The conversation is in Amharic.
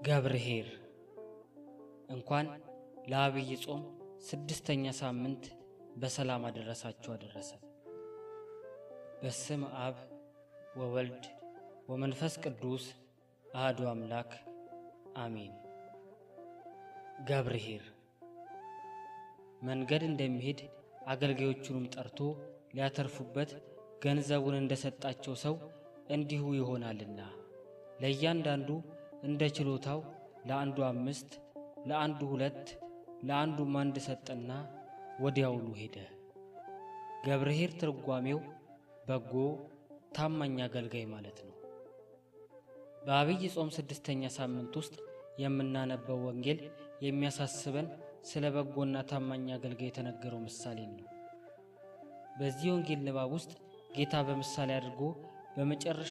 ገብርኄር እንኳን ለዐቢይ ጾም 6ኛ ሳምንት በሰላም አደረሳችሁ አደረሰ። በስመ አብ ወወልድ ወመንፈስ ቅዱስ አሐዱ አምላክ አሜን። ገብርኄር መንገድ እንደሚሄድ አገልጋዮቹንም ጠርቶ ሊያተርፉበት ገንዘቡን እንደሰጣቸው ሰው እንዲሁ ይሆናልና ለእያንዳንዱ እንደ ችሎታው ለአንዱ 5 ለአንዱ 2 ለአንዱም 1 ሰጠና ወዲያውኑ ሄደ። ገብርኄር ትርጓሜው በጎ ታማኝ አገልጋይ ማለት ነው። በዐቢይ ጾም 6ኛ ሳምንት ውስጥ የምናነበው ወንጌል የሚያሳስበን ስለ በጎና ታማኝ አገልጋይ የተነገረው ምሳሌ ነው። በዚህ ወንጌል ንባብ ውስጥ ጌታ በምሳሌ አድርጎ በመጨረሻ